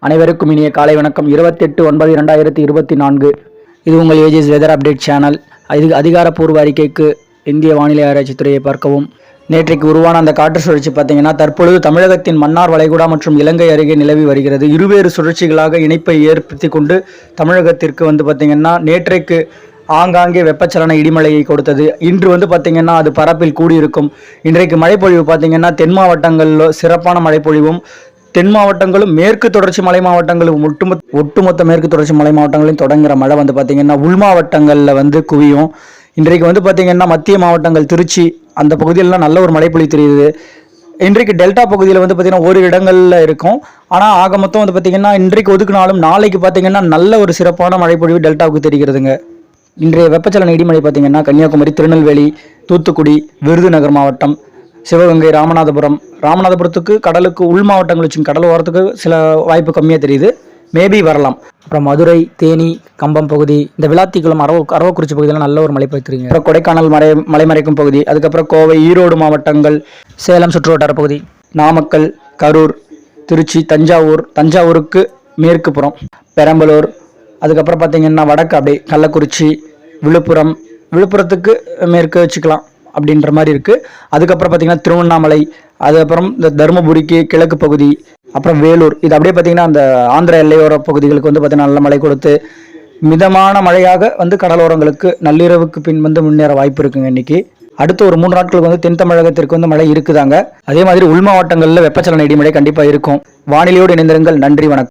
அனைவருக்கும் இனிய காலை வணக்கம். 28/9/2024. இது உங்கள் ஏஜிஎஸ் வெதர் அப்டேட் சேனல். இது அதிகாரப்பூர்வ அறிக்கைக்கு இந்திய வானிலை ஆராய்ச்சி துறையை பார்க்கவும். நேற்றைக்கு உருவான அந்த காற்று சுழற்சி பார்த்தீங்கன்னா தற்பொழுது தமிழகத்தின் மன்னார் வளைகுடா மற்றும் இலங்கை அருகே நிலவி வருகிறது. இருவேறு சுழற்சிகளாக இணைப்பை ஏற்படுத்தி கொண்டு தமிழகத்திற்கு பார்த்தீங்கன்னா நேற்றைக்கு ஆங்காங்கே வெப்பச்சலன இடிமலையை கொடுத்தது. இன்று பார்த்தீங்கன்னா அது பரப்பில் கூடியிருக்கும். இன்றைக்கு மழைப்பொழிவு பார்த்தீங்கன்னா தென் மாவட்டங்களில் சிறப்பான மழைப்பொழிவும், தென் மாவட்டங்களும் மேற்கு தொடர்ச்சி மலை மாவட்டங்களும் ஒட்டுமொத்த மேற்கு தொடர்ச்சி மலை மாவட்டங்களையும் தொடங்குற மழை பார்த்தீங்கன்னா உள் மாவட்டங்களில் குவியும். இன்றைக்கு பார்த்தீங்கன்னா மத்திய மாவட்டங்கள் திருச்சி அந்த பகுதியிலலாம் நல்ல ஒரு மழைப்பொழிவு தெரியுது. இன்றைக்கு டெல்டா பகுதியில் பார்த்தீங்கன்னா ஒரு இடங்களில் இருக்கும். ஆனால் ஆக மொத்தம் பார்த்தீங்கன்னா இன்றைக்கு ஒதுக்கினாலும் நாளைக்கு பார்த்தீங்கன்னா நல்ல ஒரு சிறப்பான மழைப்பொழிவு டெல்டாவுக்கு தெரிகிறதுங்க. இன்றைய வெப்பச்சலன இடிமழை பார்த்தீங்கன்னா கன்னியாகுமரி, திருநெல்வேலி, தூத்துக்குடி, விருதுநகர் மாவட்டம், சிவகங்கை, ராமநாதபுரத்துக்கு கடலுக்கு உள் மாவட்டங்கள் வச்சு கடல் ஓரத்துக்கு சில வாய்ப்பு கம்மியாக தெரியுது, மேபி வரலாம். அப்புறம் மதுரை, தேனி, கம்பம் பகுதி, இந்த விளாத்திக்குளம், அரவக்குறிச்சி பகுதியெல்லாம் நல்ல ஒரு மழை பெய்திருங்க. அப்புறம் கொடைக்கானல் மலைமறைக்கும் பகுதி, அதுக்கப்புறம் கோவை, ஈரோடு மாவட்டங்கள், சேலம் சுற்றுவட்டார பகுதி, நாமக்கல், கரூர், திருச்சி, தஞ்சாவூருக்கு மேற்கு புறம், பெரம்பலூர், அதுக்கப்புறம் பார்த்தீங்கன்னா வடக்கு அப்படியே கள்ளக்குறிச்சி, விழுப்புரத்துக்கு மேற்கு வச்சுக்கலாம் அப்படின்ற மாதிரி இருக்குது. அதுக்கப்புறம் பார்த்தீங்கன்னா திருவண்ணாமலை, அதுக்கப்புறம் இந்த தருமபுரிக்கு கிழக்கு பகுதி, அப்புறம் வேலூர், இது அப்படியே பார்த்தீங்கன்னா அந்த ஆந்திர எல்லையோர பகுதிகளுக்கு பார்த்தீங்கன்னா நல்ல மழை கொடுத்து மிதமான மழையாக கடலோரங்களுக்கு நள்ளிரவுக்கு பின் முன்னேற வாய்ப்பு இருக்குங்க. இன்னைக்கு அடுத்த ஒரு 3 நாட்களுக்கு தென் தமிழகத்திற்கு மழை இருக்குதாங்க. அதே மாதிரி உள் மாவட்டங்களில் வெப்பச்சலன இடிமழை கண்டிப்பாக இருக்கும். வானிலையோடு இணைந்திருங்கள். நன்றி, வணக்கம்.